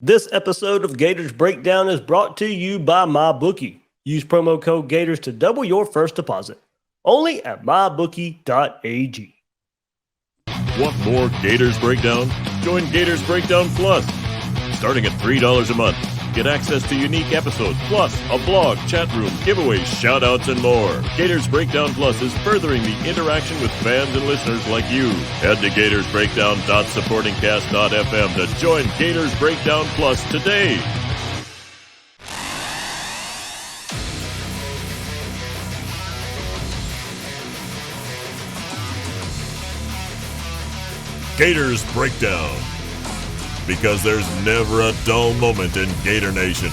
This episode of Gators Breakdown is brought to you by MyBookie. Use promo code Gators to double your first deposit. Only at mybookie.ag. Want more Gators Breakdown? Join Gators Breakdown Plus. Starting at $3 a month, get access to unique episodes, plus a blog, chat room, giveaways, shoutouts, and more. Gators Breakdown Plus is furthering the interaction with fans and listeners like you. Head to gatorsbreakdown.supportingcast.fm to join Gators Breakdown Plus today. Gators Breakdown, because there's never a dull moment in Gator Nation.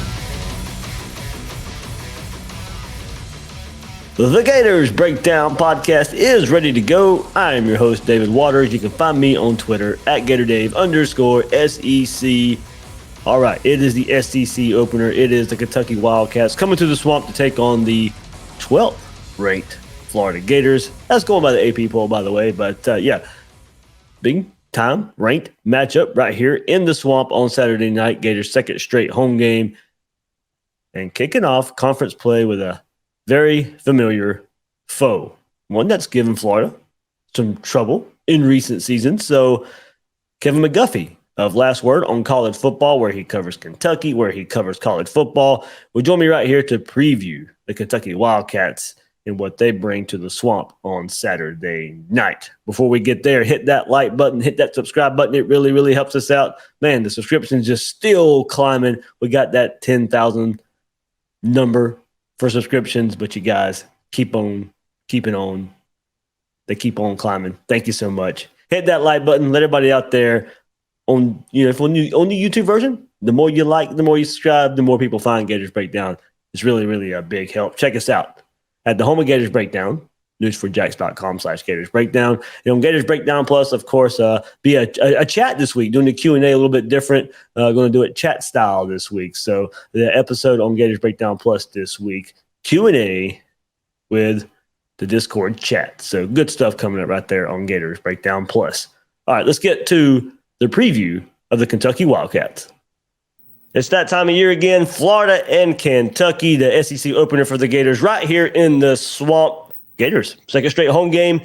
The Gators Breakdown podcast is ready to go. I am your host, David Waters. You can find me on Twitter at GatorDave_SEC. All right, it is the SEC opener. It is the Kentucky Wildcats coming to the Swamp to take on the 12th ranked Florida Gators. That's going by the AP poll, by the way. But big time ranked matchup right here in the Swamp on Saturday night. Gators' second straight home game. And kicking off conference play with a very familiar foe. One that's given Florida some trouble in recent seasons. So Kevin McGuffey of Last Word on College Football, where he covers Kentucky, where he covers college football, will join me right here to preview the Kentucky Wildcats and what they bring to the Swamp on Saturday night. Before we get there, hit that like button, hit that subscribe button. It really, really helps us out. Man, the subscription's just still climbing. We got that 10,000 number for subscriptions, but you guys keep on keeping on. They keep on climbing. Thank you so much. Hit that like button. Let everybody out there on the YouTube version, the more you like, the more you subscribe, the more people find Gators Breakdown. It's really, really a big help. Check us out at the home of Gators Breakdown, news4jax.com/Gators Breakdown. And on Gators Breakdown Plus, of course, be a chat this week, doing the Q&A a little bit different. Going to do it chat style this week. So the episode on Gators Breakdown Plus this week, Q&A with the Discord chat. So good stuff coming up right there on Gators Breakdown Plus. All right, let's get to the preview of the Kentucky Wildcats. It's that time of year again, Florida and Kentucky, the SEC opener for the Gators right here in the Swamp. Gators, second straight home game.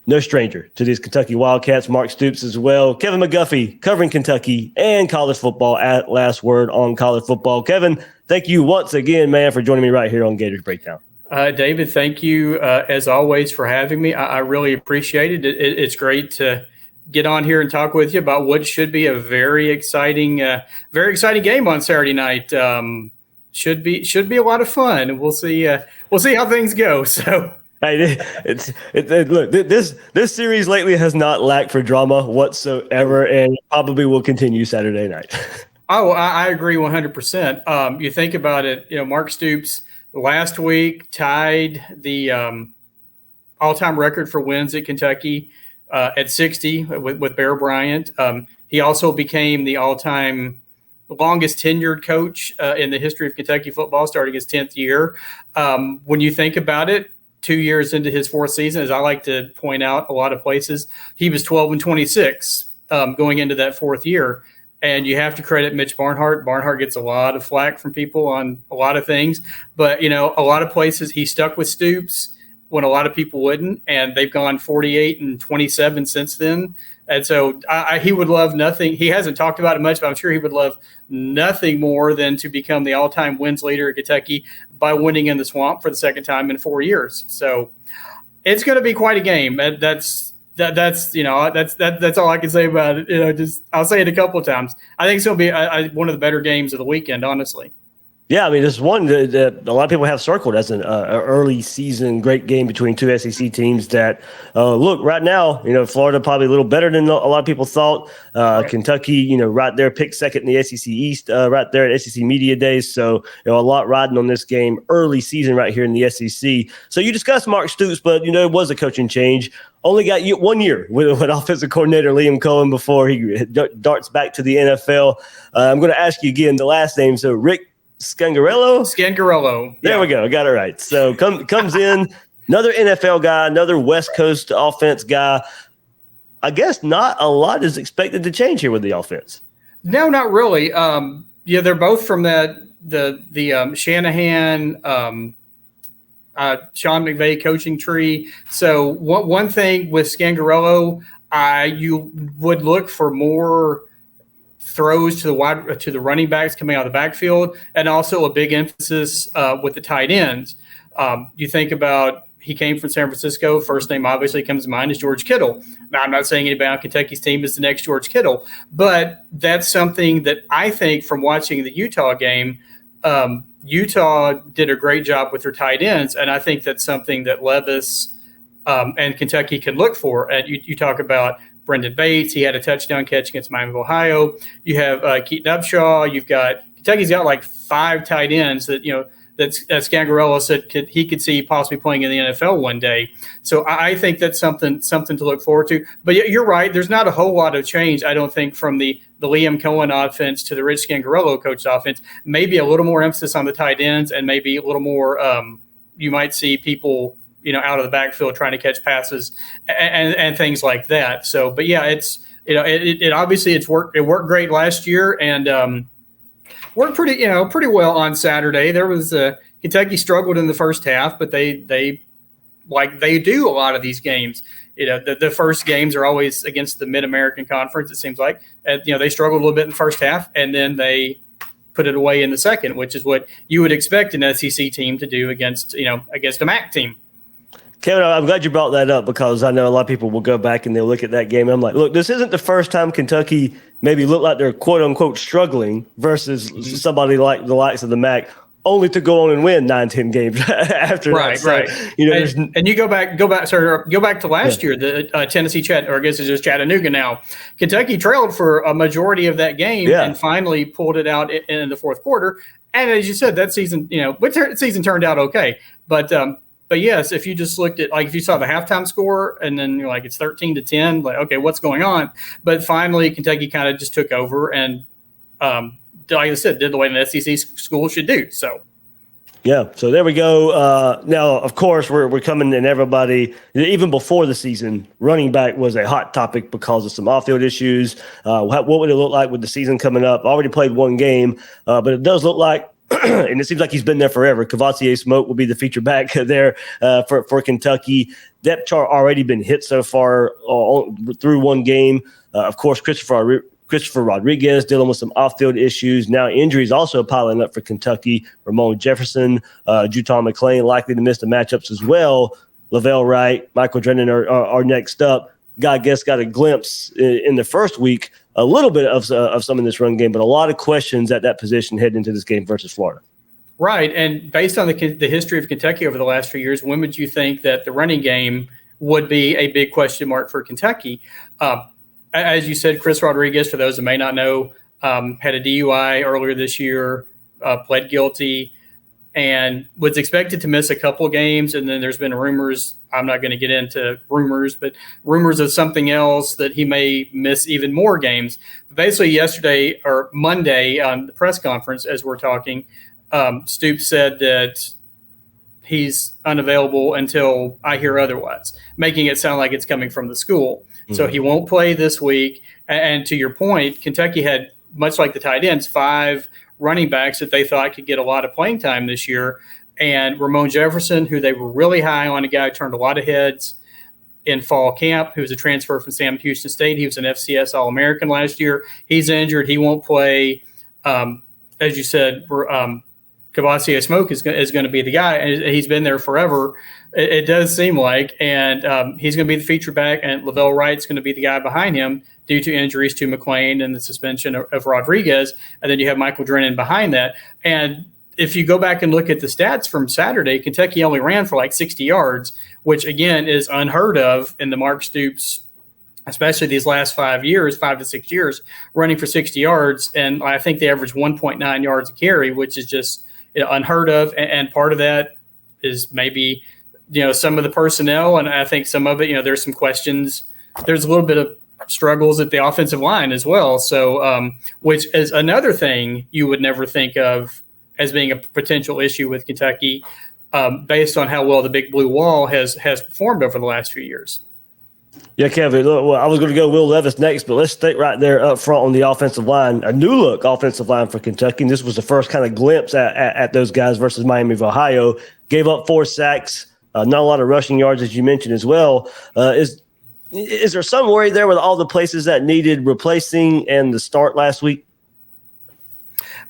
No stranger to these Kentucky Wildcats. Mark Stoops as well. Kevin McGuffey covering Kentucky and college football at Last Word on College Football. Kevin, thank you once again, man, for joining me right here on Gators Breakdown. David, thank you as always for having me. I really appreciate it. It's great to get on here and talk with you about what should be a very exciting game on Saturday night. Should be a lot of fun. We'll see how things go. So, hey, look, this series lately has not lacked for drama whatsoever, and probably will continue Saturday night. Oh, I agree 100%. You think about it, Mark Stoops last week tied the all-time record for wins at Kentucky at 60 with Bear Bryant. He also became the all-time longest tenured coach in the history of Kentucky football, starting his 10th year. When you think about it, 2 years into his fourth season, as I like to point out a lot of places, he was 12-26 going into that fourth year. And you have to credit Mitch Barnhart. Barnhart gets a lot of flack from people on a lot of things. But, a lot of places he stuck with Stoops when a lot of people wouldn't. And they've gone 48-27 since then. And so he would love nothing. He hasn't talked about it much, but I'm sure he would love nothing more than to become the all-time wins leader at Kentucky by winning in the Swamp for the second time in 4 years. So it's going to be quite a game. That's all I can say about it. I'll say it a couple of times. I think it's going to be one of the better games of the weekend, honestly. Yeah, I mean, this one that a lot of people have circled as an early season great game between two SEC teams that, look, right now, Florida probably a little better than a lot of people thought. Right. Kentucky, right there, picked second in the SEC East right there at SEC Media Days. So, a lot riding on this game early season right here in the SEC. So you discussed Mark Stoops, but, it was a coaching change. Only got 1 year with offensive coordinator Liam Cohen before he darts back to the NFL. I'm going to ask you again the last name. So Rick Scangarello. There we go. I got it right. So comes in, another NFL guy, another West Coast offense guy. I guess not a lot is expected to change here with the offense. No, not really. Yeah, they're both from the Shanahan, Sean McVay coaching tree. So one thing with Scangarello, you would look for more throws to the running backs coming out of the backfield, and also a big emphasis with the tight ends. You think about, he came from San Francisco. First name obviously comes to mind is George Kittle. Now, I'm not saying anybody on Kentucky's team is the next George Kittle, but that's something that I think from watching the Utah game, Utah did a great job with their tight ends, and I think that's something that Levis and Kentucky can look for. And you talk about Brendan Bates. He had a touchdown catch against Miami of Ohio. You have Keaton Upshaw. Kentucky's got like 5 tight ends that Scangarello said he could see possibly playing in the NFL one day. So I think that's something to look forward to. But you're right. There's not a whole lot of change, I don't think, from the Liam Cohen offense to the Rich Scangarello coached offense. Maybe a little more emphasis on the tight ends, and maybe a little more you might see people out of the backfield trying to catch passes and things like that. So, but yeah, it's it obviously it worked great last year, and worked pretty well on Saturday. There was Kentucky struggled in the first half, but they do a lot of these games. The first games are always against the Mid-American Conference, it seems like. They struggled a little bit in the first half, and then they put it away in the second, which is what you would expect an SEC team to do against a MAC team. Kevin, I'm glad you brought that up, because I know a lot of people will go back and they'll look at that game. And I'm like, look, this isn't the first time Kentucky maybe looked like they're quote unquote struggling versus somebody like the likes of the MAC, only to go on and win 9-10 games after that. Right. And you go back to last year, the Tennessee or I guess it's just Chattanooga now. Kentucky trailed for a majority of that game and finally pulled it out in the fourth quarter. And as you said, that season, season turned out okay. But yes, if you just looked at, like, if you saw the halftime score and then you're like, it's 13-10, like, okay, what's going on? But finally, Kentucky kind of just took over and, like I said, did the way an SEC school should do. So, yeah. So there we go. Now, of course, we're coming in. Everybody, even before the season, running back was a hot topic because of some off-field issues. What would it look like with the season coming up? Already played one game, but it does look like, and it seems like he's been there forever, Cavassier Smoke will be the feature back there for Kentucky. Depth chart already been hit so far through one game. Of course, Christopher Rodriguez dealing with some off-field issues. Now injuries also piling up for Kentucky. Ramon Jefferson, Juton McClain likely to miss the matchups as well. Lavelle Wright, Michael Drennan are next up. I guess got a glimpse in the first week, a little bit of some in this run game, but a lot of questions at that position heading into this game versus Florida. Right, and based on the history of Kentucky over the last few years, when would you think that the running game would be a big question mark for Kentucky? As you said, Chris Rodriguez, for those who may not know, had a DUI earlier this year, pled guilty, and was expected to miss a couple games. And then there's been rumors, I'm not going to get into rumors, but rumors of something else that he may miss even more games. Basically, yesterday or Monday on the press conference, as we're talking, Stoops said that he's unavailable until I hear otherwise, making it sound like it's coming from the school. Mm-hmm. So he won't play this week. And to your point, Kentucky had, much like the tight ends, 5 running backs that they thought could get a lot of playing time this year. And Ramon Jefferson, who they were really high on, a guy who turned a lot of heads in fall camp, who was a transfer from Sam Houston State. He was an FCS All-American last year. He's injured. He won't play. As you said, Cavassier Smoke is going to be the guy, and he's been there forever. It does seem like, and he's going to be the feature back, and Lavelle Wright's going to be the guy behind him due to injuries to McClain and the suspension of Rodriguez, and then you have Michael Drennan behind that. And if you go back and look at the stats from Saturday, Kentucky only ran for like 60 yards, which again is unheard of in the Mark Stoops, especially these last 5 to 6 years, running for 60 yards. And I think they averaged 1.9 yards a carry, which is just unheard of. And part of that is maybe, some of the personnel. And I think some of it, there's some questions. There's a little bit of struggles at the offensive line as well. So, which is another thing you would never think of as being a potential issue with Kentucky, based on how well the Big Blue Wall has performed over the last few years. Yeah, Kevin, look, well, I was going to go Will Levis next, but let's stay right there up front on the offensive line. A new look offensive line for Kentucky. And this was the first kind of glimpse at those guys versus Miami of Ohio. Gave up 4 sacks, not a lot of rushing yards, as you mentioned as well. Is there some worry there with all the places that needed replacing and the start last week?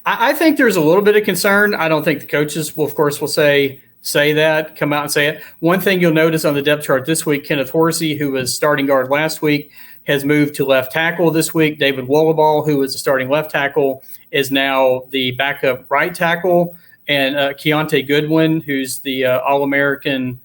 I think there's a little bit of concern. I don't think the coaches will, of course, will say that, come out and say it. One thing you'll notice on the depth chart this week, Kenneth Horsey, who was starting guard last week, has moved to left tackle this week. David Wollaball, who was the starting left tackle, is now the backup right tackle. And Keontae Goodwin, who's the All-American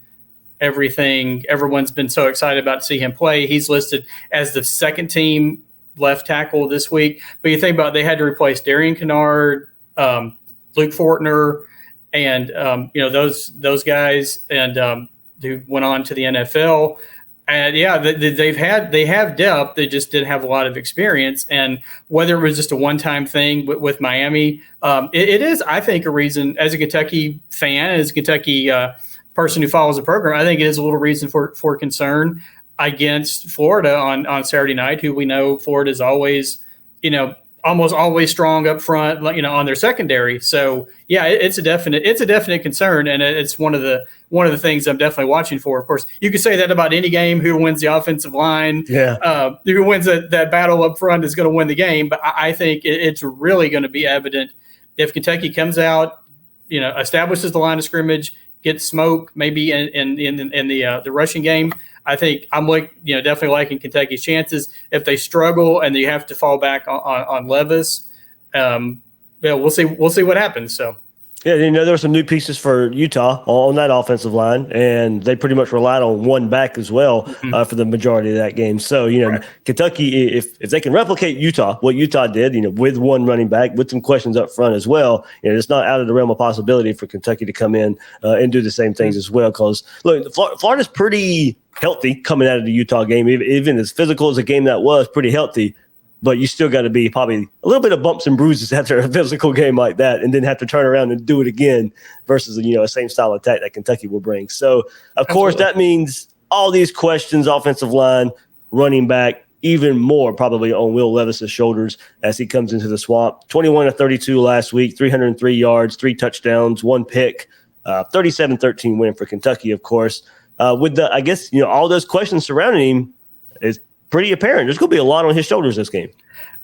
everything, everyone's been so excited about to see him play. He's listed as the second team left tackle this week. But you think about it, they had to replace Darian Kennard, Luke Fortner, and those guys, and who went on to the NFL. And yeah, they have depth. They just didn't have a lot of experience. And whether it was just a one-time thing with Miami, it is, I think, a reason as a Kentucky fan, as a Kentucky person who follows the program, I think it is a little reason for concern against Florida on Saturday night, who we know Florida is always, almost always strong up front, on their secondary. So yeah, it's a definite concern, and it's one of the things I'm definitely watching for. Of course, you could say that about any game. Who wins the offensive line? Yeah, who wins that battle up front is going to win the game. But I think it's really going to be evident if Kentucky comes out, establishes the line of scrimmage, gets smoke maybe in the rushing game. I think I'm definitely liking Kentucky's chances. If they struggle and you have to fall back on Levis, we'll see what happens. So. Yeah, there were some new pieces for Utah on that offensive line, and they pretty much relied on one back as well for the majority of that game. So, right. Kentucky, if they can replicate Utah, what Utah did, with one running back, with some questions up front as well, it's not out of the realm of possibility for Kentucky to come in and do the same things as well. Because, look, Florida's pretty healthy coming out of the Utah game, even as physical as a game that was, pretty healthy. But you still got to be probably a little bit of bumps and bruises after a physical game like that, and then have to turn around and do it again versus a same style attack that Kentucky will bring. So, of course, that means all these questions, offensive line, running back, even more probably on Will Levis's shoulders as he comes into the Swamp. 21-32 last week, 303 yards, 3 touchdowns, 1 pick, 37-13 win for Kentucky, of course. With all those questions surrounding him is pretty apparent. There's going to be a lot on his shoulders this game.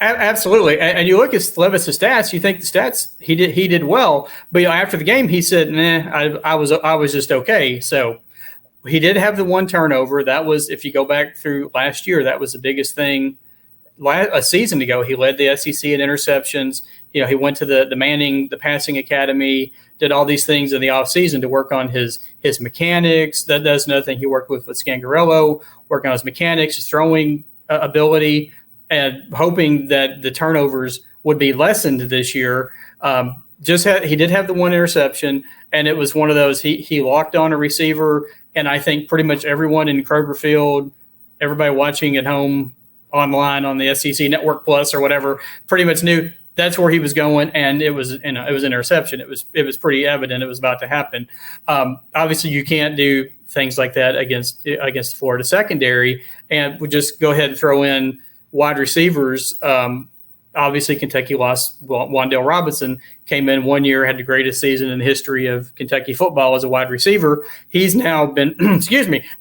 Absolutely. And you look at Levis' stats, you think the stats he did well, but after the game he said, I was just okay. So he did have the one turnover. That was, if you go back through last year, that was the biggest thing. A season ago, he led the SEC in interceptions. He went to the Manning, the passing academy, did all these things in the offseason to work on his mechanics. That's another thing he worked with Scangarello, working on his mechanics, his throwing ability, and hoping that the turnovers would be lessened this year. He did have the one interception, and it was one of those, he locked on a receiver, and I think pretty much everyone in Kroger Field, everybody watching at home, online on the SEC Network Plus or whatever, pretty much knew that's where he was going, and it was an interception. It was pretty evident it was about to happen. Obviously, you can't do things like that against Florida secondary, and we just go ahead and throw in wide receivers. Obviously, Kentucky lost Wan'Dale Robinson, came in one year, had the greatest season in the history of Kentucky football as a wide receiver. He's now been,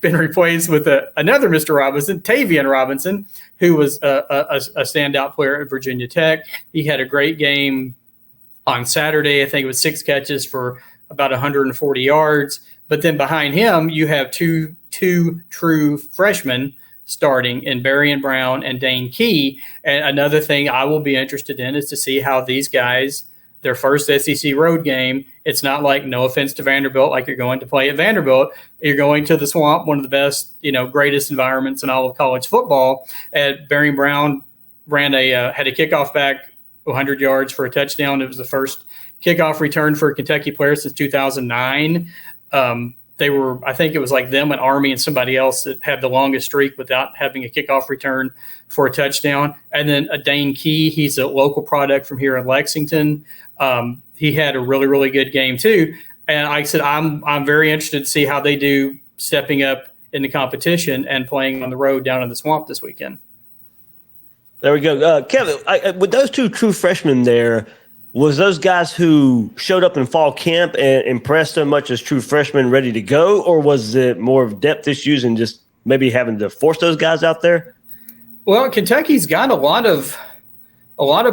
been replaced with another Mr. Robinson, Tavian Robinson, who was a standout player at Virginia Tech. He had a great game on Saturday. I think it was 6 catches for about 140 yards. But then behind him, you have two true freshmen starting in Berrien Brown and Dane Key. And another thing I will be interested in is to see how these guys, their first SEC road game, it's not like, no offense to Vanderbilt, like you're going to play at Vanderbilt. You're going to the Swamp, one of the best, greatest environments in all of college football. And Berrien Brown had a kickoff back 100 yards for a touchdown. It was the first kickoff return for a Kentucky player since 2009. I think it was like them and Army and somebody else that had the longest streak without having a kickoff return for a touchdown. And then Dane Key, he's a local product from here in Lexington. He had a really, really good game too. And like I said, I'm very interested to see how they do stepping up in the competition and playing on the road down in the Swamp this weekend. There we go. Kevin, with those two true freshmen there, was those guys who showed up in fall camp and impressed so much as true freshmen ready to go, or was it more of depth issues and just maybe having to force those guys out there? Well, Kentucky's got a lot of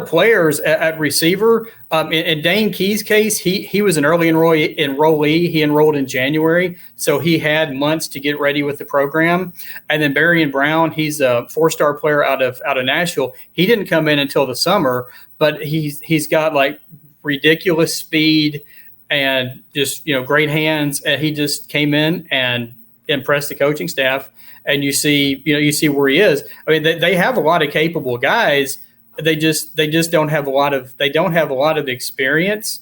players at receiver. In Dane Key's case, he was an early enrollee. He enrolled in January, so he had months to get ready with the program. And then Barry Brown, he's a 4-star player out of Nashville. He didn't come in until the summer, but he's got like ridiculous speed and just great hands. And he just came in and impressed the coaching staff. And you see where he is. I mean, they have a lot of capable guys. They just don't have a lot of experience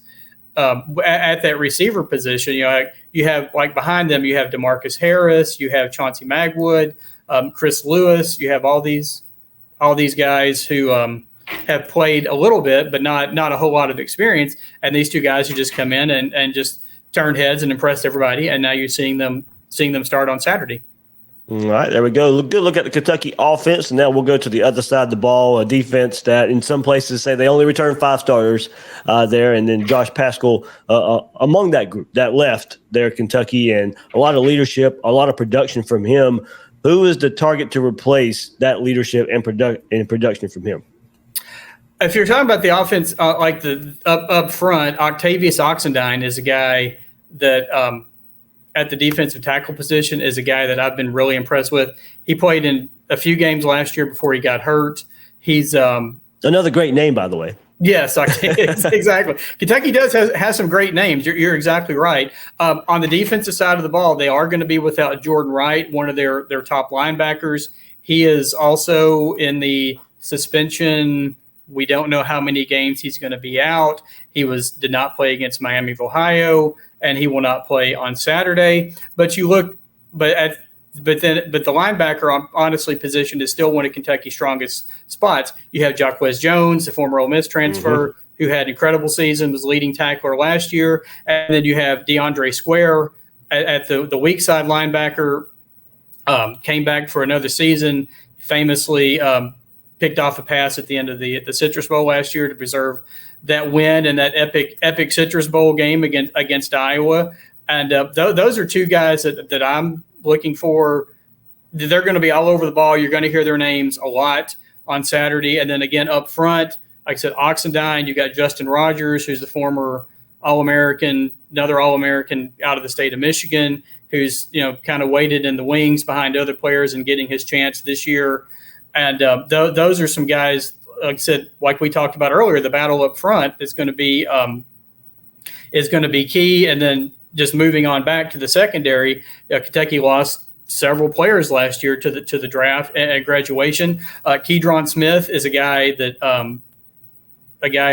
at that receiver position. You have like behind them, you have DeMarcus Harris, you have Chauncey Magwood, Chris Lewis. You have all these guys who have played a little bit, but not a whole lot of experience. And these two guys who just come in and just turned heads and impressed everybody. And now you're seeing them start on Saturday. All right, there we go. Good look at the Kentucky offense, and now we'll go to the other side of the ball, a defense that in some places say they only return 5 starters there, and then Josh Paschal among that group that left there at Kentucky, and a lot of leadership, a lot of production from him. Who is the target to replace that leadership and production from him? If you're talking about the offense, like the up front, Octavius Oxendine is a guy that at the defensive tackle position is a guy that I've been really impressed with. He played in a few games last year before he got hurt. He's another great name, by the way. Yes, exactly. Kentucky has some great names. You're exactly right. On the defensive side of the ball, they are going to be without Jordan Wright, one of their top linebackers. He is also in the suspension. We don't know how many games he's going to be out. He did not play against Miami of Ohio, and he will not play on Saturday. But the linebacker honestly position is still one of Kentucky's strongest spots. You have Jacquez Jones, the former Ole Miss transfer, who had an incredible season, was leading tackler last year. And then you have DeAndre Square at the weak side linebacker, came back for another season, famously picked off a pass at the end of the Citrus Bowl last year to preserve that win and that epic Citrus Bowl game against Iowa. And those are two guys that I'm looking for. They're going to be all over the ball. You're going to hear their names a lot on Saturday. And then again, up front, like I said, Oxendine, you got Justin Rogers, who's the former All-American, another All-American out of the state of Michigan, who's, kind of waited in the wings behind other players and getting his chance this year. And those are some guys, like I said, like we talked about earlier, the battle up front is going to be key. And then just moving on back to the secondary, Kentucky lost several players last year to the draft at graduation. Keydron Smith is a guy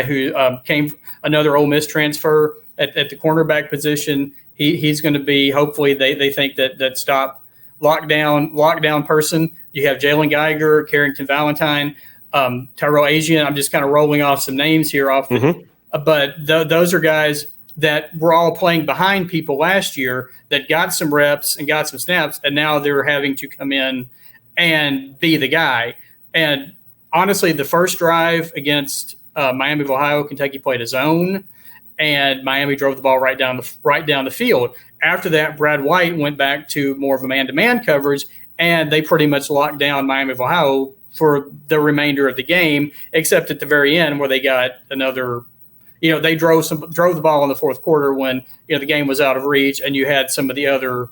who came another Ole Miss transfer at the cornerback position. He's going to be, hopefully they think that stop lockdown person. You have Jalen Geiger, Carrington Valentine, Tyrell Asian. I'm just kind of rolling off some names here but those are guys that were all playing behind people last year that got some reps and got some snaps, and now they're having to come in and be the guy. And honestly, the first drive against Miami of Ohio, Kentucky played a zone, and Miami drove the ball right down the field. After that, Brad White went back to more of a man-to-man coverage, and they pretty much locked down Miami of Ohio for the remainder of the game, except at the very end where they got another. They drove the ball in the fourth quarter when the game was out of reach, and you had some of the other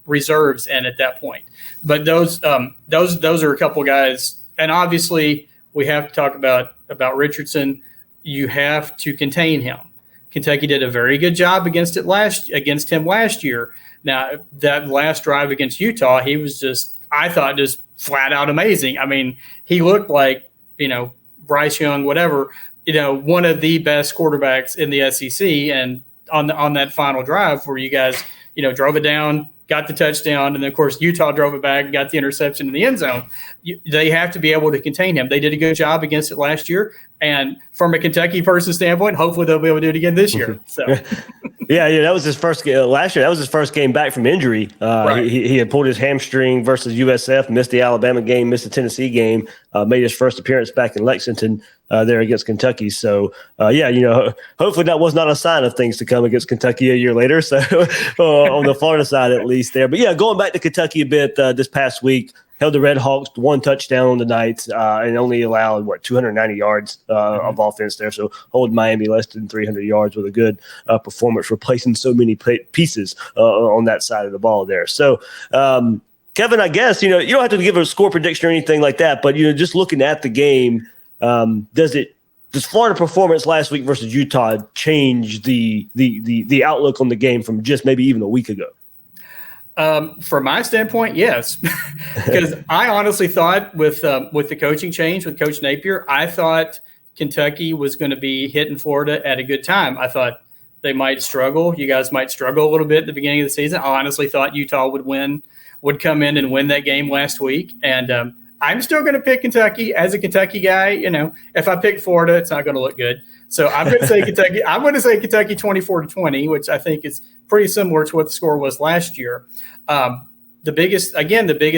reserves in at that point. But those are a couple guys, and obviously we have to talk about Richardson. You have to contain him. Kentucky did a very good job against him last year. Now that last drive against Utah, he was I thought just flat out amazing. I mean, he looked like Bryce Young, whatever. One of the best quarterbacks in the SEC, and on that final drive where you guys, drove it down, got the touchdown, and then, of course, Utah drove it back and got the interception in the end zone. They have to be able to contain him. They did a good job against it last year. And from a Kentucky person standpoint, hopefully they'll be able to do it again this year. So, yeah, that was his first game last year. That was his first game back from injury. Right. He had pulled his hamstring versus USF, missed the Alabama game, missed the Tennessee game, made his first appearance back in Lexington there against Kentucky. So, hopefully that was not a sign of things to come against Kentucky a year later. So, on the Florida side at least there. But, yeah, going back to Kentucky a bit this past week, held the Red Hawks to one touchdown on the night and only allowed, 290 yards of offense there. So hold Miami less than 300 yards with a good performance, replacing so many pieces on that side of the ball there. So, Kevin, I guess, you don't have to give a score prediction or anything like that, but, just looking at the game, does Florida performance last week versus Utah change the outlook on the game from just maybe even a week ago? From my standpoint, yes, because I honestly thought with the coaching change with Coach Napier, I thought Kentucky was going to be hitting Florida at a good time. I thought they might struggle. You guys might struggle a little bit at the beginning of the season. I honestly thought Utah would come in and win that game last week. And I'm still going to pick Kentucky as a Kentucky guy. If I pick Florida, it's not going to look good. So I'm going to say Kentucky. I'm going to say Kentucky 24-20, which I think is pretty similar to what the score was last year. The biggest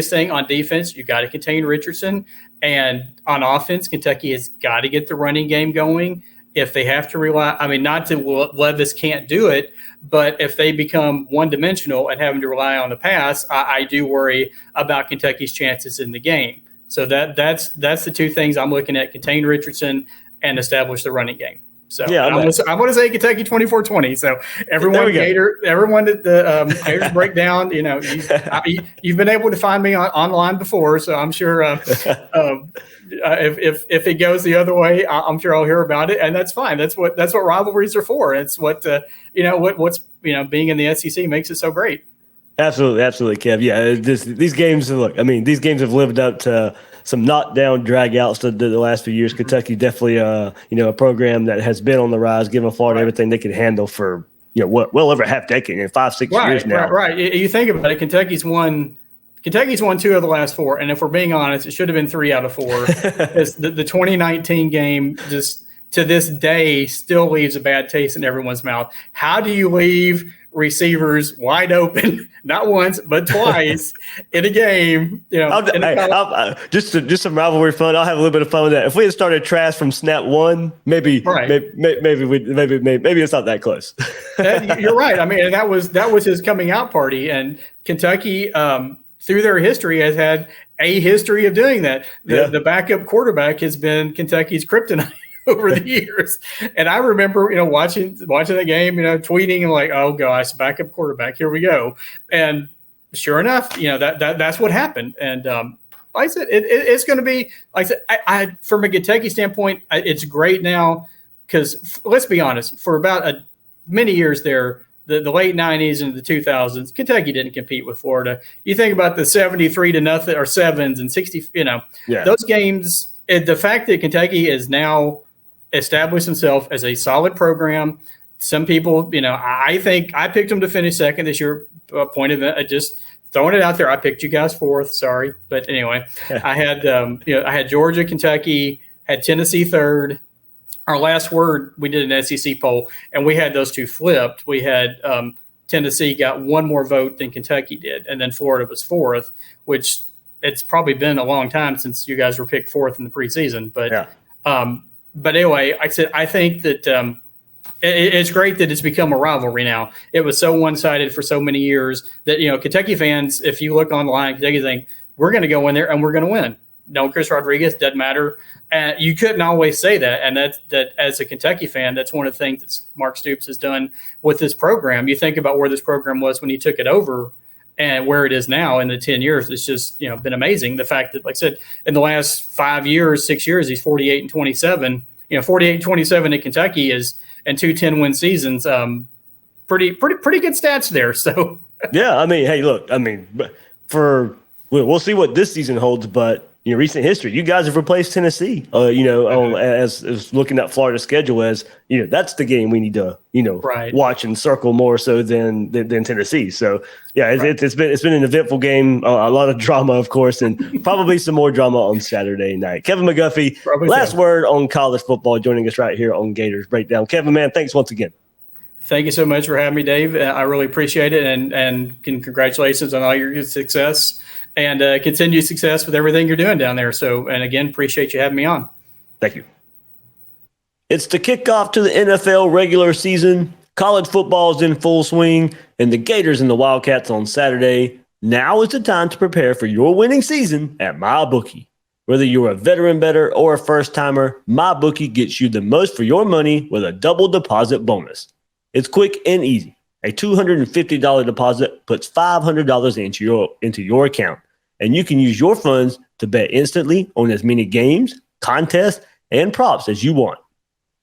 thing on defense, you got to contain Richardson, and on offense, Kentucky has got to get the running game going. If they have to not to Levis can't do it, but if they become one-dimensional and having to rely on the pass, I do worry about Kentucky's chances in the game. So that's the two things I'm looking at: contain Richardson and establish the running game. So yeah, I'm going to say Kentucky 24-20 So everyone at the Gators breakdown, you've been able to find me online before, so I'm sure if it goes the other way, I'm sure I'll hear about it, and that's fine. That's what rivalries are for. It's what what's being in the SEC makes it so great. Absolutely, Kev. Yeah, these games have lived up to some knockdown drag-outs the last few years. Kentucky definitely, a program that has been on the rise, giving Florida everything they can handle for, well over a half decade, 5-6 years now. Right. You think about it, Kentucky's won 2 of the last 4, and if we're being honest, it should have been 3 out of 4. the 2019 game just to this day still leaves a bad taste in everyone's mouth. How do you leave receivers wide open, not once but twice in a game? Just some rivalry fun. I'll have a little bit of fun with that. If we had started trash from snap 1, maybe it's not that close. You're right. And that was his coming out party, and Kentucky through their history has had a history of doing that. The backup quarterback has been Kentucky's kryptonite over the years. And I remember, watching the game, tweeting and like, oh gosh, backup quarterback, here we go. And sure enough, that's what happened. And like I said, it's going to be, like I said, I from a Kentucky standpoint, it's great now because let's be honest, for about many years there, the late 90s and the 2000s, Kentucky didn't compete with Florida. You think about the 73-0 or 7s and 60, those games, the fact that Kentucky is now established himself as a solid program. Some people, I think I picked them to finish second this year. Point of it, just throwing it out there. I picked you guys 4th. Sorry, but anyway, I had Georgia, Kentucky, had Tennessee 3rd. Our last word, we did an SEC poll, and we had those 2 flipped. We had Tennessee got 1 more vote than Kentucky did, and then Florida was 4th, which it's probably been a long time since you guys were picked 4th in the preseason. But But anyway, I said I think that it's great that it's become a rivalry now. It was so one-sided for so many years that Kentucky fans, if you look online, Kentucky think we're going to go in there and we're going to win. No, Chris Rodriguez doesn't matter. And you couldn't always say that. And that as a Kentucky fan, that's one of the things that Mark Stoops has done with this program. You think about where this program was when he took it over and where it is now in the 10 years. It's just been amazing. The fact that, like I said, in the last 6 years, he's 48-27. 48-27 in Kentucky is, and 2 10-win seasons. Pretty good stats there. So yeah, hey, look, we'll see what this season holds, but recent history. You guys have replaced Tennessee, as looking at Florida's schedule as, that's the game we need to, Right. watch and circle more so than Tennessee. So, yeah, it's been an eventful game, a lot of drama, of course, and probably some more drama on Saturday night. Kevin McGuffey, last word on college football, joining us right here on Gators Breakdown. Kevin, man, thanks once again. Thank you so much for having me, Dave. I really appreciate it, and congratulations on all your good success and continued success with everything you're doing down there. So, and again, appreciate you having me on. Thank you. It's the kickoff to the NFL regular season. College football is in full swing, and the Gators and the Wildcats on Saturday. Now is the time to prepare for your winning season at MyBookie. Whether you're a veteran bettor or a first-timer, MyBookie gets you the most for your money with a double deposit bonus. It's quick and easy. A $250 deposit puts $500 into your account, and you can use your funds to bet instantly on as many games, contests, and props as you want.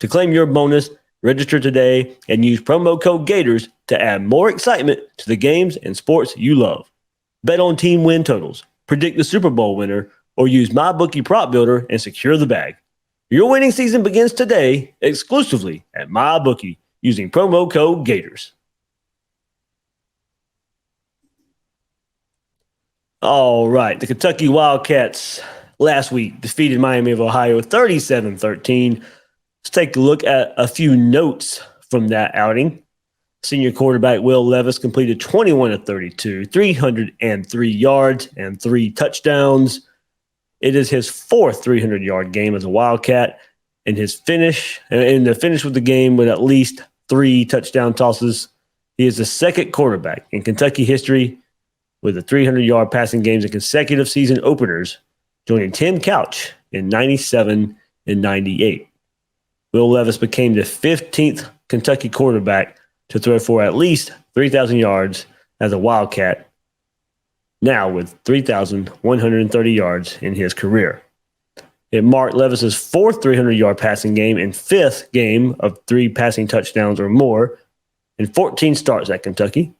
To claim your bonus, register today and use promo code Gators to add more excitement to the games and sports you love. Bet on team win totals, predict the Super Bowl winner, or use MyBookie Prop Builder and secure the bag. Your winning season begins today exclusively at MyBookie using promo code Gators. All right, the Kentucky Wildcats last week defeated Miami of Ohio 37-13. Let's take a look at a few notes from that outing. Senior quarterback Will Levis completed 21 of 32, 303 yards, and 3 touchdowns. It is his 4th 300-yard game as a Wildcat, and the finish with the game with at least 3 touchdown tosses. He is the second quarterback in Kentucky history with the 300-yard passing games in consecutive season openers, joining Tim Couch in 97 and 98. Will Levis became the 15th Kentucky quarterback to throw for at least 3,000 yards as a Wildcat, now with 3,130 yards in his career. It marked Levis's 4th 300-yard passing game and 5th game of 3 passing touchdowns or more in 14 starts at Kentucky.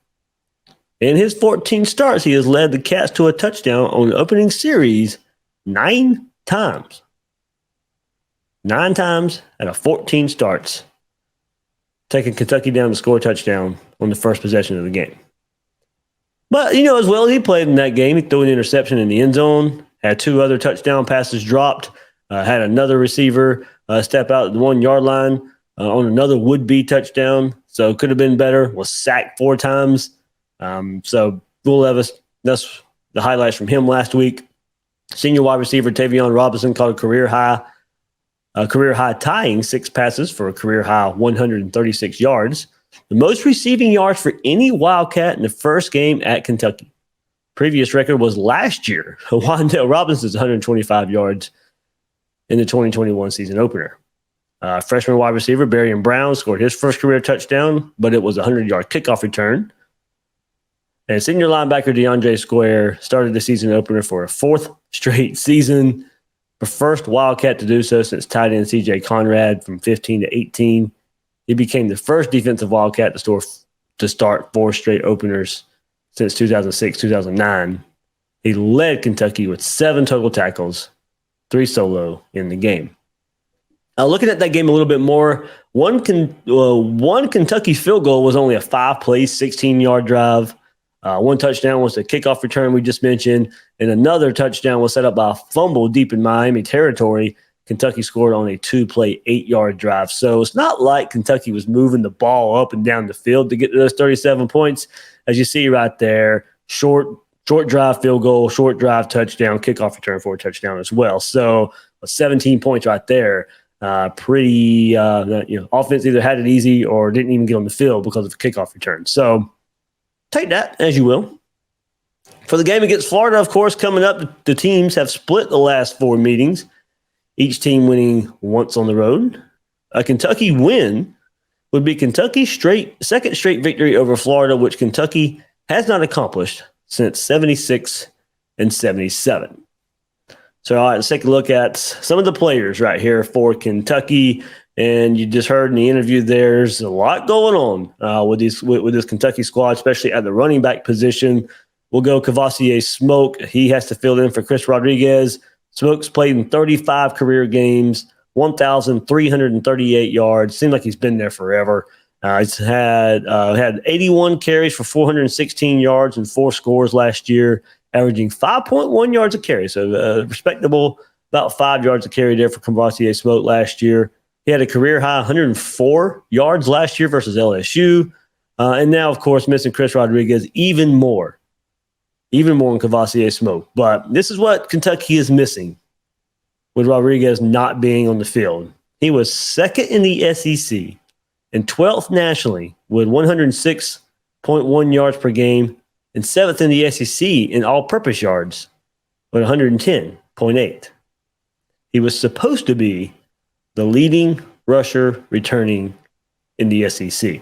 In his 14 starts, he has led the Cats to a touchdown on the opening series 9 times. 9 times out of 14 starts, taking Kentucky down to score a touchdown on the first possession of the game. But, as well as he played in that game, he threw an interception in the end zone, had 2 other touchdown passes dropped, had another receiver step out at the 1-yard line on another would-be touchdown. So could have been better, was sacked 4 times. So Will Levis, that's the highlights from him last week. Senior wide receiver Tavion Robinson caught a career high tying 6 passes for a career high 136 yards, the most receiving yards for any Wildcat in the first game at Kentucky. Previous record was last year, Wandale Robinson's 125 yards in the 2021 season opener. Freshman wide receiver Barrion Brown scored his first career touchdown, but it was a 100-yard kickoff return. And senior linebacker DeAndre Square started the season opener for a 4th straight season, the first Wildcat to do so since tight end C.J. Conrad from 15 to 18. He became the first defensive Wildcat to start 4 straight openers since 2006-2009. He led Kentucky with 7 total tackles, 3 solo in the game. Looking at that game a little bit more, one Kentucky field goal was only a 5-play, 16-yard drive. 1 touchdown was the kickoff return we just mentioned, and another touchdown was set up by a fumble deep in Miami territory. Kentucky scored on a 2-play, 8-yard drive. So it's not like Kentucky was moving the ball up and down the field to get to those 37 points. As you see right there, short drive field goal, short drive touchdown, kickoff return for a touchdown as well. So 17 points right there. Pretty, offense either had it easy or didn't even get on the field because of the kickoff return. So take that as you will. For the game against Florida, of course, coming up, the teams have split the last 4 meetings, each team winning once on the road. A Kentucky win would be Kentucky's second straight victory over Florida, which Kentucky has not accomplished since 76 and 77. So, all right, let's take a look at some of the players right here for Kentucky. And you just heard in the interview, there's a lot going on with this Kentucky squad, especially at the running back position. We'll go Cavassier Smoke. He has to fill in for Chris Rodriguez. Smokes played in 35 career games, 1,338 yards. Seems like he's been there forever. He's had 81 carries for 416 yards and 4 scores last year, averaging 5.1 yards a carry. So respectable, about 5 yards a carry there for Kavosiey Smoke last year. He had a career high 104 yards last year versus LSU. And now, of course, missing Chris Rodriguez even more in Kavosiey Smoke. But this is what Kentucky is missing with Rodriguez not being on the field. He was second in the SEC and 12th nationally with 106.1 yards per game and 7th in the SEC in all-purpose yards with 110.8. He was supposed to be the leading rusher returning in the SEC.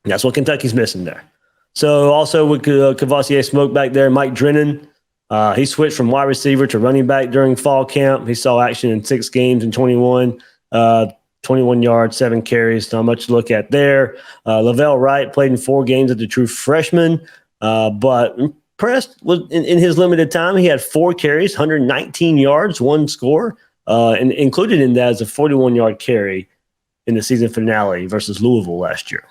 That's what Kentucky's missing there. So also with Kavosiey Smoke back there, Mike Drennan, he switched from wide receiver to running back during fall camp. He saw action in 6 games in 21 yards, 7 carries. Not much to look at there. Lavelle Wright played in 4 games as a true freshman, but impressed in his limited time. He had 4 carries, 119 yards, 1 score, and included in that is a 41-yard carry in the season finale versus Louisville last year.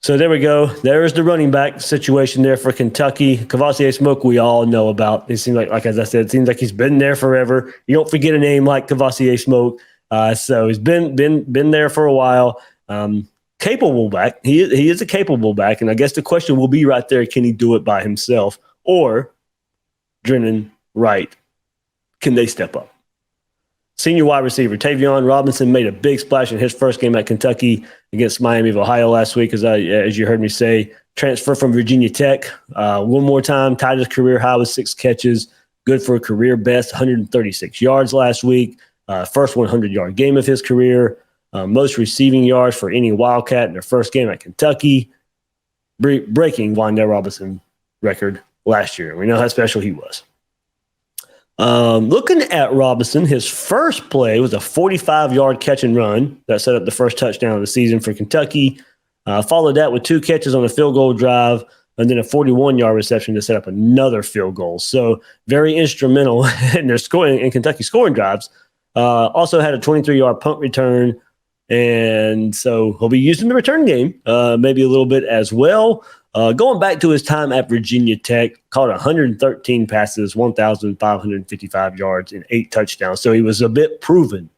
So there we go. There's the running back situation there for Kentucky. Kavosiey Smoke, we all know about. It seems like as I said, it seems like he's been there forever. You don't forget a name like Kavosiey Smoke. So he's been there for a while. Capable back. He is a capable back, and I guess the question will be right there: can he do it by himself, or Drennan Wright? Can they step up? Senior wide receiver Tavion Robinson made a big splash in his first game at Kentucky against Miami of Ohio last week, as you heard me say. Transfer from Virginia Tech. One more time, tied his career high with 6 catches. Good for a career best, 136 yards last week. First 100-yard game of his career. Most receiving yards for any Wildcat in their first game at Kentucky. Breaking Wan'Dale Robinson record last year. We know how special he was. Looking at Robinson, his first play was a 45-yard catch and run that set up the first touchdown of the season for Kentucky. Followed that with 2 catches on a field goal drive and then a 41-yard reception to set up another field goal. So very instrumental in their scoring in Kentucky scoring drives. Also had a 23-yard punt return, and so he'll be using the return game maybe a little bit as well. Going back to his time at Virginia Tech, caught 113 passes, 1,555 yards, and 8 touchdowns. So he was a bit proven.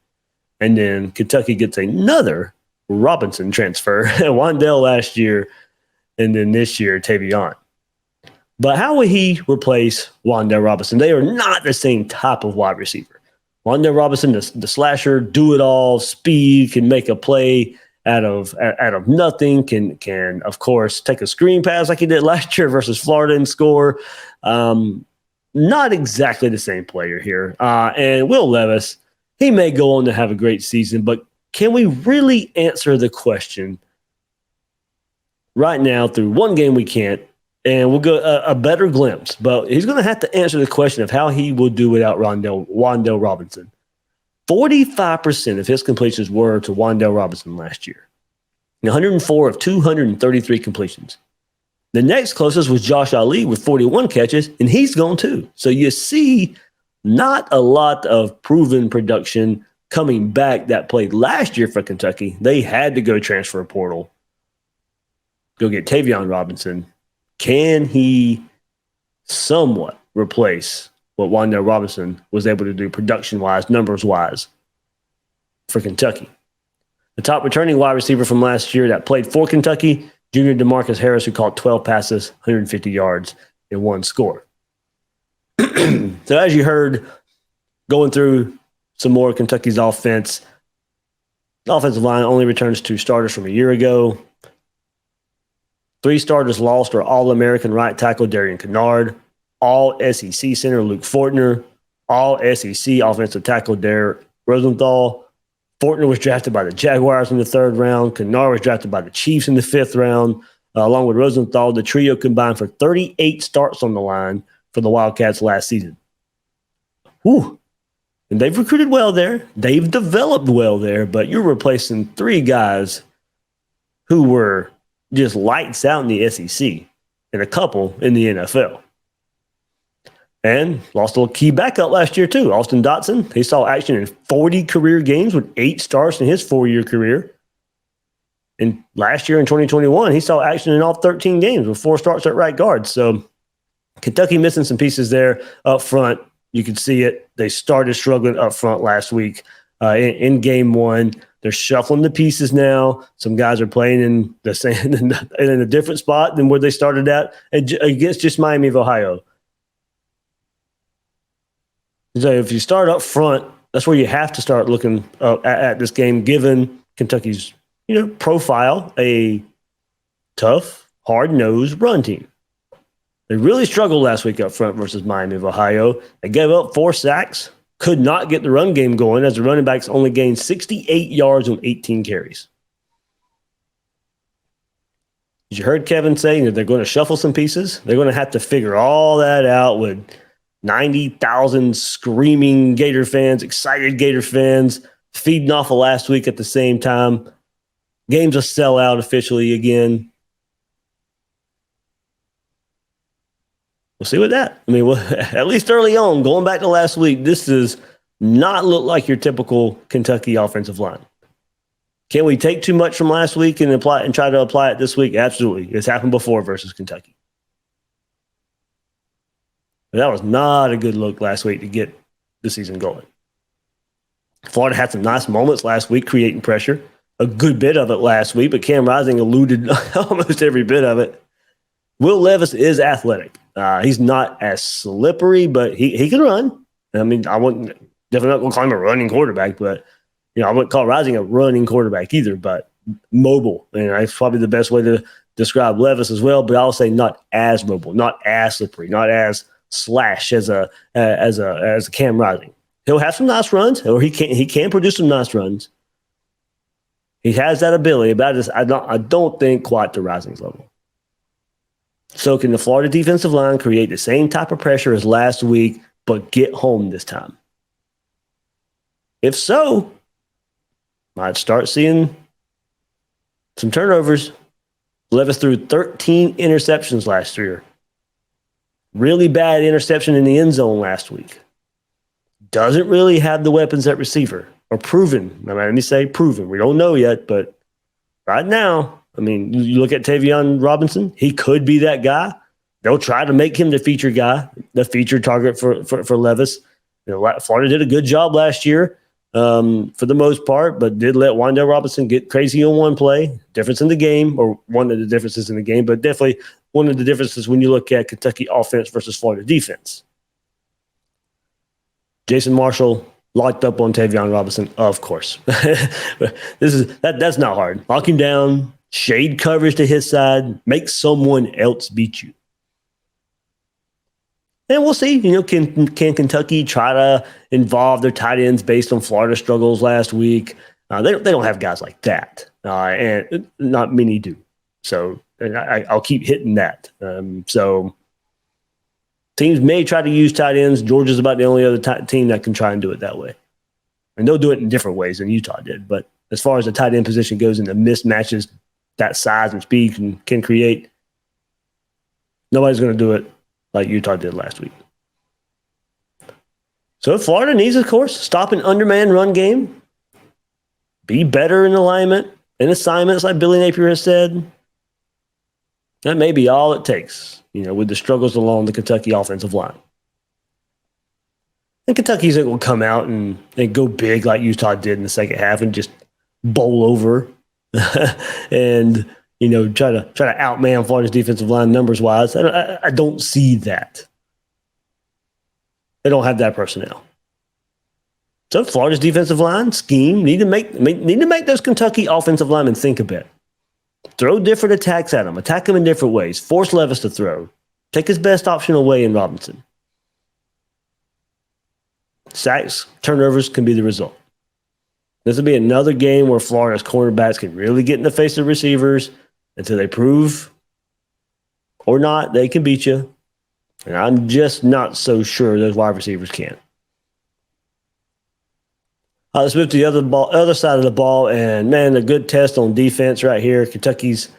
And then Kentucky gets another Robinson transfer, Wan'Dale last year, and then this year, Tavion. But how will he replace Wan'Dale Robinson? They are not the same type of wide receiver. Wan'Dale Robinson, the slasher, do-it-all, speed, can make a play out of nothing, can of course take a screen pass like he did last year versus Florida and score. Not exactly the same player here. And Will Levis, he may go on to have a great season, but can we really answer the question right now? Through one game we can't, and we'll go a better glimpse, but he's going to have to answer the question of how he will do without Wan'Dale Robinson. 45% of his completions were to Wan'Dale Robinson last year. 104 of 233 completions. The next closest was Josh Ali with 41 catches, and he's gone too. So you see not a lot of proven production coming back that played last year for Kentucky. They had to go transfer portal, go get Tavion Robinson. Can he somewhat replace what Wan'Dale Robinson was able to do production-wise, numbers-wise for Kentucky? The top returning wide receiver from last year that played for Kentucky, junior DeMarcus Harris, who caught 12 passes, 150 yards, and 1 score. So as you heard, going through some more of Kentucky's offense, the offensive line only returns 2 starters from a year ago. 3 starters lost are All-American right tackle Darian Kennard, All-SEC center Luke Fortner, All-SEC offensive tackle Derek Rosenthal. Fortner was drafted by the Jaguars in the 3rd round. Kennard was drafted by the Chiefs in the 5th round. Along with Rosenthal, the trio combined for 38 starts on the line for the Wildcats last season. Whew. And they've recruited well there. They've developed well there, but you're replacing 3 guys who were just lights out in the SEC and a couple in the NFL. And lost a key backup last year, too. Austin Dotson, he saw action in 40 career games with 8 starts in his 4-year career. And last year in 2021, he saw action in all 13 games with 4 starts at right guard. So Kentucky missing some pieces there up front. You can see it. They started struggling up front last week in game 1. They're shuffling the pieces now. Some guys are playing in the same in a different spot than where they started at against just Miami of Ohio. So if you start up front, that's where you have to start looking at this game, given Kentucky's profile, a tough, hard-nosed run team. They really struggled last week up front versus Miami of Ohio. They gave up 4 sacks, could not get the run game going as the running backs only gained 68 yards on 18 carries. As you heard Kevin saying that they're going to shuffle some pieces, they're going to have to figure all that out with 90,000 screaming Gator fans, excited Gator fans, feeding off of last week at the same time. Game's a sellout officially again. We'll see with that. I mean, at least early on, going back to last week, this does not look like your typical Kentucky offensive line. Can we take too much from last week and try to apply it this week? Absolutely. It's happened before versus Kentucky. But that was not a good look last week to get the season going. Florida had some nice moments last week creating pressure. A good bit of it last week, but Cam Rising eluded almost every bit of it. Will Levis is athletic. He's not as slippery, but he can run. I mean, I wouldn't definitely not going to call him a running quarterback, but I wouldn't call Rising a running quarterback either, but mobile. And that's probably the best way to describe Levis as well, but I'll say not as mobile, not as slippery, not as slash as a Cam Rising. He'll have some nice runs, or he can produce some nice runs. He has that ability, but I don't think quite to Rising's level. So can the Florida defensive line create the same type of pressure as last week, but get home this time? If so, might start seeing some turnovers. Levis threw 13 interceptions last year. Really bad interception in the end zone last week. Doesn't really have the weapons at receiver, or proven. Let me say proven. We don't know yet, but right now, I mean, you look at Tavion Robinson, he could be that guy. They'll try to make him the featured guy, the featured target for Levis. Florida did a good job last year for the most part, but did let Wan'Dale Robinson get crazy on one play. Difference in the game, or one of the differences in the game, but definitely one of the differences when you look at Kentucky offense versus Florida defense. Jason Marshall locked up on Tavion Robinson, of course. That's not hard. Lock him down, shade coverage to his side, make someone else beat you. And we'll see. Can Kentucky try to involve their tight ends based on Florida struggles last week? They don't have guys like that, and not many do. So I'll keep hitting that. So teams may try to use tight ends. Georgia's about the only other team that can try and do it that way. And they'll do it in different ways than Utah did. But as far as the tight end position goes and the mismatches that size and speed can create, nobody's going to do it like Utah did last week. So Florida needs, of course, stop an undermanned run game, be better in alignment and assignments like Billy Napier has said. That may be all it takes, with the struggles along the Kentucky offensive line. And Kentucky's going to come out and go big like Utah did in the second half and just bowl over and, try to outman Florida's defensive line numbers-wise. I don't see that. They don't have that personnel. So Florida's defensive line scheme need to make those Kentucky offensive linemen think a bit. Throw different attacks at them. Attack them in different ways. Force Levis to throw. Take his best option away in Robinson. Sacks, turnovers can be the result. This will be another game where Florida's cornerbacks can really get in the face of receivers until they prove or not they can beat you. And I'm just not so sure those wide receivers can. Let's move to the other side of the ball. And, man, a good test on defense right here. Kentucky's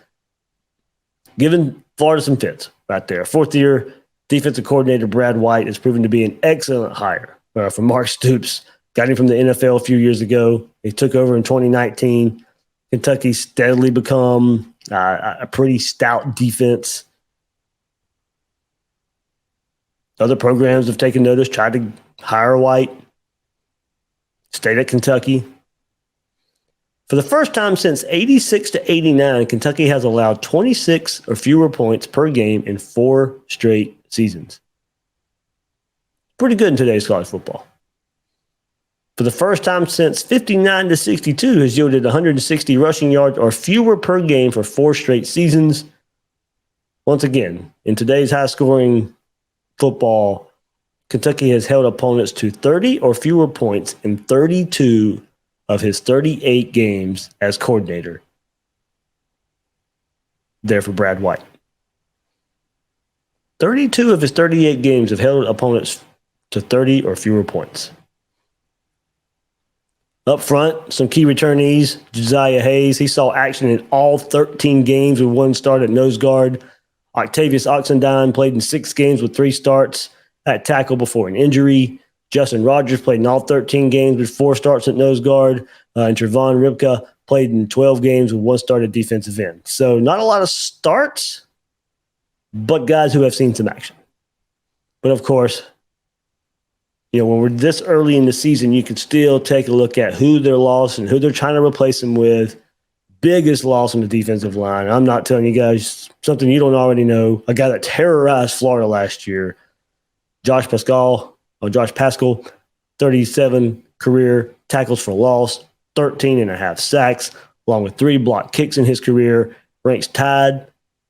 giving Florida some fits right there. Fourth year Defensive coordinator Brad White has proven to be an excellent hire for Mark Stoops. Got him from the NFL a few years ago. He took over in 2019. Kentucky steadily become a pretty stout defense. Other programs have taken notice, tried to hire White. Stayed at Kentucky. For the first time since 86 to 89, Kentucky has allowed 26 or fewer points per game in 4 straight seasons. Pretty good in today's college football. For the first time since 59 to 62, has yielded 160 rushing yards or fewer per game for 4 straight seasons. Once again, in today's high-scoring football, Kentucky has held opponents to 30 or fewer points in 32 of his 38 games as coordinator. There for Brad White. 32 of his 38 games have held opponents to 30 or fewer points. Up front, some key returnees. Josiah Hayes, he saw action in all 13 games with 1 start at nose guard. Octavius Oxendine played in 6 games with 3 starts at tackle before an injury. Justin Rogers played in all 13 games with 4 starts at nose guard. And Trevon Ribka played in 12 games with 1 start at defensive end. So not a lot of starts, but guys who have seen some action. But of course, when we're this early in the season, you can still take a look at who they're lost and who they're trying to replace them with. Biggest loss on the defensive line. I'm not telling you guys something you don't already know. A guy that terrorized Florida last year, Josh Paschal, 37 career tackles for loss, 13 and a half sacks, along with 3 block kicks in his career, ranks tied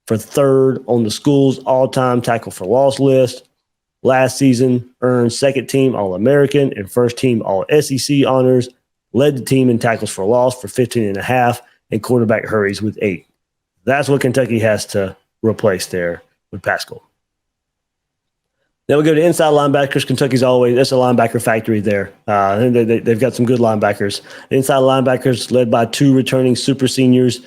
for 3rd on the school's all-time tackle for loss list. Last season, earned 2nd team All-American and 1st team All-SEC honors, led the team in tackles for loss for 15 and a half, and quarterback hurries with 8. That's what Kentucky has to replace there with Paschal. Then we go to inside linebackers. Kentucky's that's a linebacker factory there. They've got some good linebackers. Inside linebackers led by 2 returning super seniors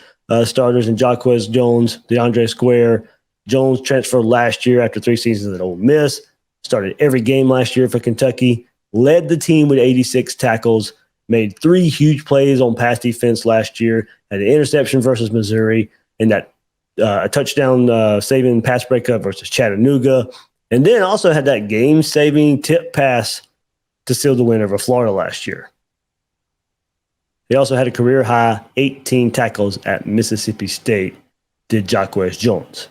starters in Jaquez Jones, DeAndre Square. Jones transferred last year after 3 seasons at Ole Miss. Started every game last year for Kentucky. Led the team with 86 tackles. Made 3 huge plays on pass defense last year. Had an interception versus Missouri. And that a touchdown saving pass breakup versus Chattanooga. And then also had that game-saving tip pass to seal the win over Florida last year. He also had a career-high 18 tackles at Mississippi State, did Jaquez Jones.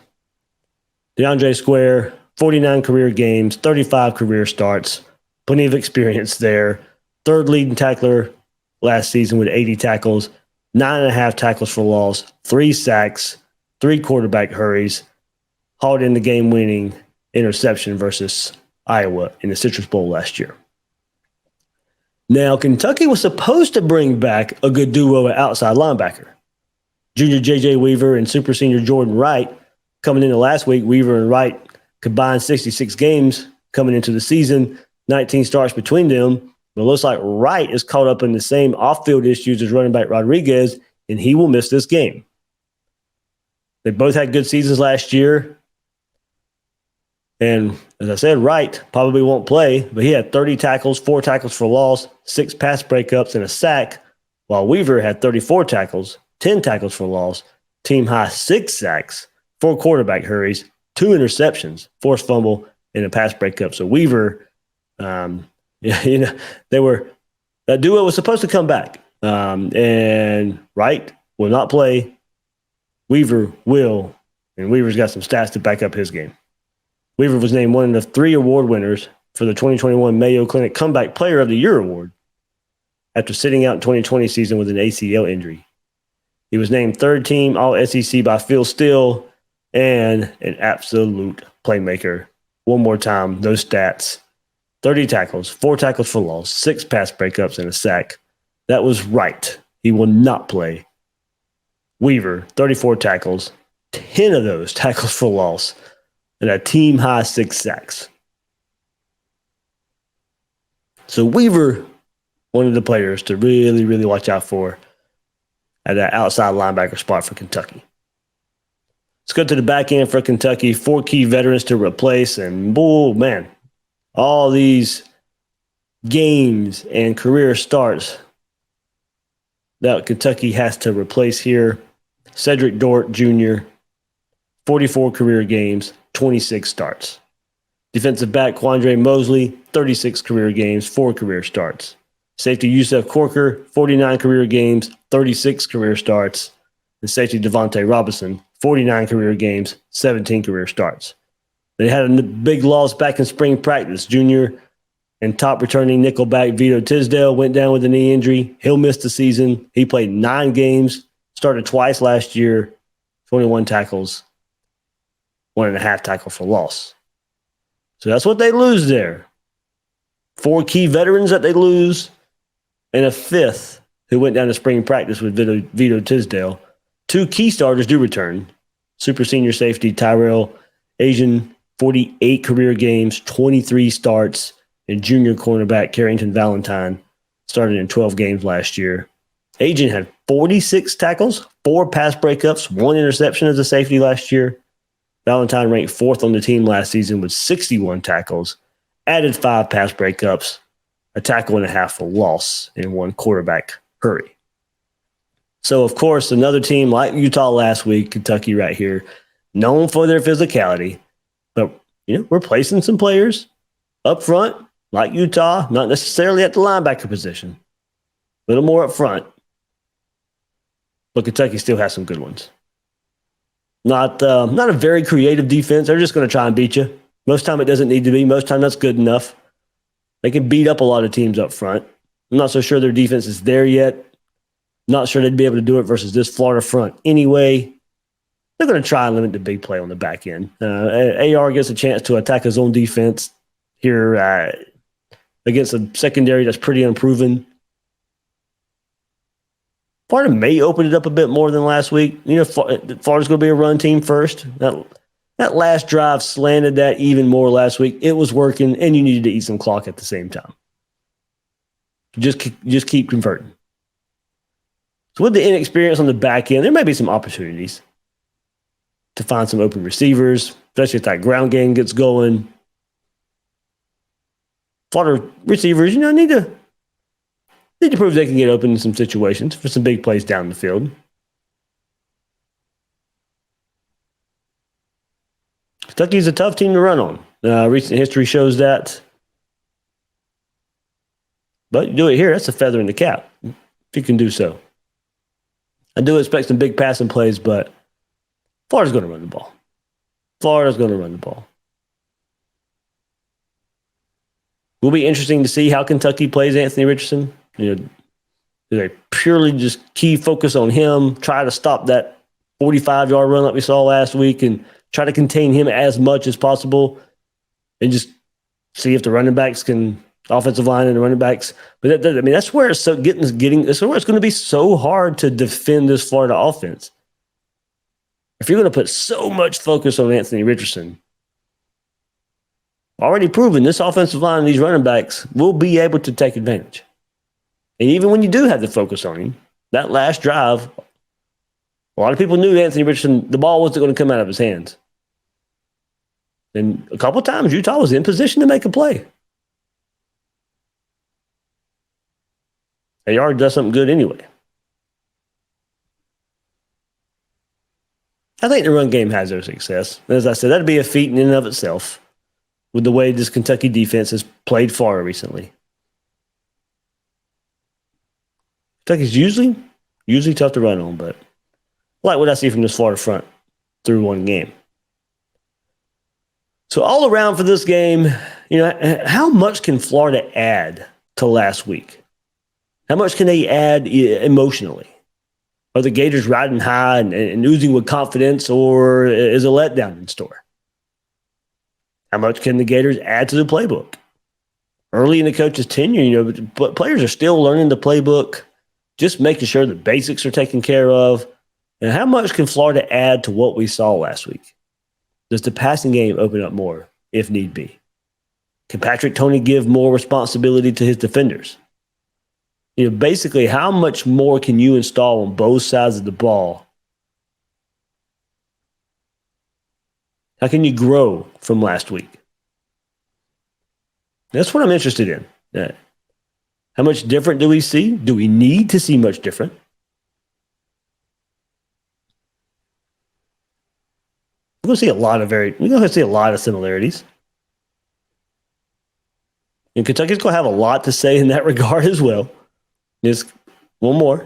DeAndre Square, 49 career games, 35 career starts, plenty of experience there. 3rd leading tackler last season with 80 tackles, 9.5 tackles for loss, 3 sacks, 3 quarterback hurries, hauled in the game-winning interception versus Iowa in the Citrus Bowl last year. Now, Kentucky was supposed to bring back a good duo at outside linebacker. Junior J.J. Weaver and super senior Jordan Wright coming into last week. Weaver and Wright combined 66 games coming into the season, 19 starts between them. But it looks like Wright is caught up in the same off-field issues as running back Rodriguez, and he will miss this game. They both had good seasons last year. And as I said, Wright probably won't play, but he had 30 tackles, 4 tackles for loss, 6 pass breakups, and a sack, while Weaver had 34 tackles, 10 tackles for loss, team high 6 sacks, 4 quarterback hurries, 2 interceptions, forced fumble, and a pass breakup. So Weaver, that duo was supposed to come back, and Wright will not play. Weaver will, and Weaver's got some stats to back up his game. Weaver was named one of the 3 award winners for the 2021 Mayo Clinic Comeback Player of the Year award after sitting out in 2020 season with an ACL injury. He was named 3rd team All-SEC by Phil Steele and an absolute playmaker. One more time, those stats: 30 tackles, 4 tackles for loss, 6 pass breakups, and a sack. That was Wright. He will not play. Weaver, 34 tackles, 10 of those tackles for loss, and a team-high 6 sacks. So Weaver, one of the players to really, really watch out for at that outside linebacker spot for Kentucky. Let's go to the back end for Kentucky. 4 key veterans to replace. And, oh, man, all these games and career starts that Kentucky has to replace here. Cedric Dort Jr., 44 career games, 26 starts. Defensive back Quandre Mosley, 36 career games, 4 career starts. Safety Yusef Corker, 49 career games, 36 career starts. And safety Devontae Robinson, 49 career games, 17 career starts. They had a big loss back in spring practice. Junior and top returning nickelback Vito Tisdale went down with a knee injury. He'll miss the season. He played 9 games, started twice last year, 21 tackles, 1.5 tackle for loss. So that's what they lose there. 4 key veterans that they lose, and a 5th who went down to spring practice with Vito Tisdale. 2 key starters do return. Super senior safety Tyrell Asian, 48 career games, 23 starts, and junior cornerback Carrington Valentine started in 12 games last year. Asian had 46 tackles, 4 pass breakups, 1 interception as a safety last year. Valentine ranked 4th on the team last season with 61 tackles, added 5 pass breakups, a tackle and a half for loss, and 1 quarterback hurry. So, of course, another team like Utah last week, Kentucky right here, known for their physicality, but replacing some players up front, like Utah, not necessarily at the linebacker position, a little more up front. But Kentucky still has some good ones. Not a very creative defense. They're just going to try and beat you. Most time it doesn't need to be. Most time that's good enough. They can beat up a lot of teams up front. I'm not so sure their defense is there yet. Not sure they'd be able to do it versus this Florida front anyway. They're going to try and limit the big play on the back end. AR gets a chance to attack his own defense here against a secondary that's pretty unproven. Florida may open it up a bit more than last week. Florida's going to be a run team first. That last drive slanted that even more last week. It was working, and you needed to eat some clock at the same time. Just keep converting. So with the inexperience on the back end, there may be some opportunities to find some open receivers, especially if that ground game gets going. Florida receivers, need to prove they can get open in some situations for some big plays down the field. Kentucky's a tough team to run on. Recent history shows that. But you do it here, that's a feather in the cap, if you can do so. I do expect some big passing plays, but Florida's going to run the ball. Will be interesting to see how Kentucky plays Anthony Richardson. Do they purely just key focus on him, try to stop that 45-yard run like we saw last week and try to contain him as much as possible and just see if the running backs can, offensive line and the running backs. But that's where it's that's where it's going to be so hard to defend this Florida offense. If you're going to put so much focus on Anthony Richardson, already proven this offensive line and these running backs will be able to take advantage. And even when you do have the focus on him, that last drive, a lot of people knew Anthony Richardson, the ball wasn't going to come out of his hands. And a couple of times, Utah was in position to make a play. AR does something good anyway. I think the run game has their success. As I said, that'd be a feat in and of itself with the way this Kentucky defense has played Florida recently. Kentucky's usually tough to run on, but I like what I see from this Florida front through one game. So all around for this game, how much can Florida add to last week? How much can they add emotionally? Are the Gators riding high and oozing with confidence, or is a letdown in store? How much can the Gators add to the playbook? Early in the coach's tenure, but players are still learning the playbook, just making sure the basics are taken care of. And how much can Florida add to what we saw last week? Does the passing game open up more if need be? Can Patrick Toney give more responsibility to his defenders? Basically, how much more can you install on both sides of the ball How can you grow from last week? That's what I'm interested in. How much different do we see? Do we need to see much different? We're going to see a lot of similarities. And Kentucky's going to have a lot to say in that regard as well. Just one more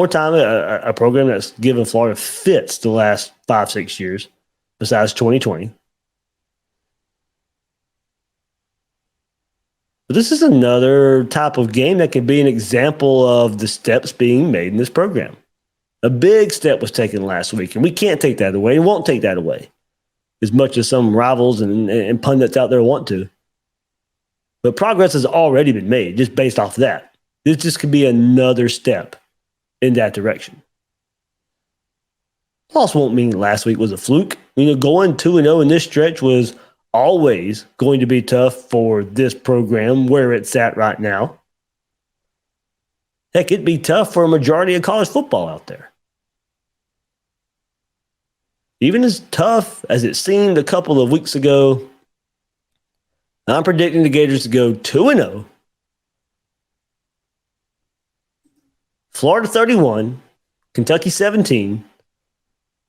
time, a program that's given Florida fits the last 5-6 years, besides 2020. But this is another type of game that can be an example of the steps being made in this program. A big step was taken last week, and we can't take that away and won't take that away, as much as some rivals and pundits out there want to. But progress has already been made just based off that. This just could be another step in that direction. Loss won't mean last week was a fluke. Going 2-0 in this stretch was always going to be tough for this program where it's at right now. Heck, it'd be tough for a majority of college football out there. Even as tough as it seemed a couple of weeks ago, I'm predicting the Gators to go 2-0. Florida 31, Kentucky 17.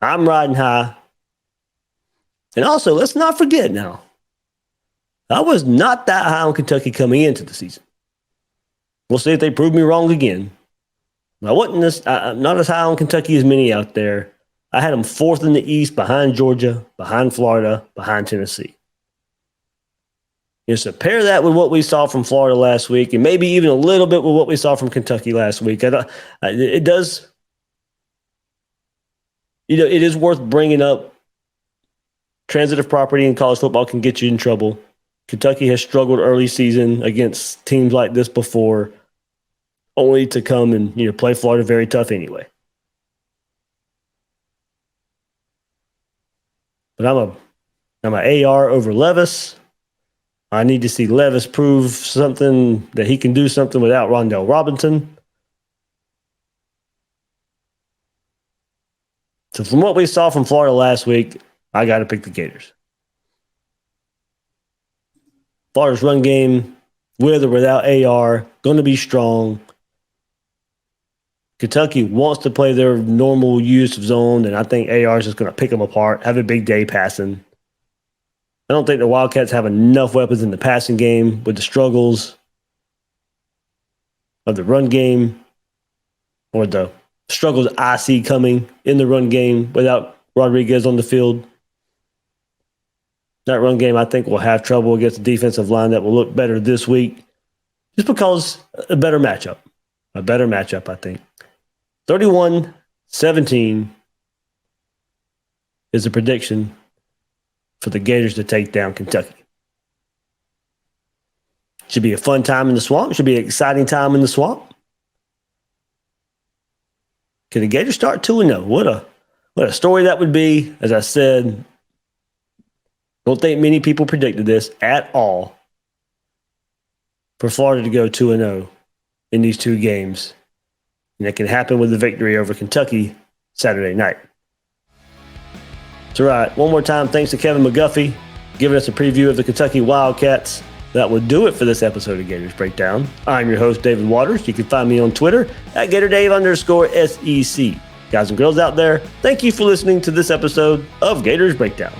I'm riding high. And also, let's not forget now, I was not that high on Kentucky coming into the season. We'll see if they prove me wrong again. I'm not as high on Kentucky as many out there. I had them 4th in the East behind Georgia, behind Florida, behind Tennessee. So pair that with what we saw from Florida last week, and maybe even a little bit with what we saw from Kentucky last week. It does. It is worth bringing up. Transitive property in college football can get you in trouble. Kentucky has struggled early season against teams like this before, only to come and play Florida very tough anyway. But I'm an AR over Levis. I need to see Levis prove something that he can do something without Rondell Robinson. So from what we saw from Florida last week, I got to pick the Gators. Florida's run game, with or without AR, going to be strong. Kentucky wants to play their normal use of zone, and I think AR is just going to pick them apart, have a big day passing. I don't think the Wildcats have enough weapons in the passing game with the struggles of the run game, or the struggles I see coming in the run game without Rodriguez on the field. That run game, I think, will have trouble against a defensive line that will look better this week, just because a better matchup, I think. 31-17 is a prediction for the Gators to take down Kentucky. Should be a fun time in the swamp. Should be an exciting time in the swamp. Can the Gators start 2-0? What a story that would be. As I said, don't think many people predicted this at all. For Florida to go 2-0 in these two games. And it can happen with the victory over Kentucky Saturday night. That's right. One more time, thanks to Kevin McGuffey giving us a preview of the Kentucky Wildcats. That will do it for this episode of Gators Breakdown. I'm your host, David Waters. You can find me on Twitter at GatorDave_SEC. Guys and girls out there, thank you for listening to this episode of Gators Breakdown.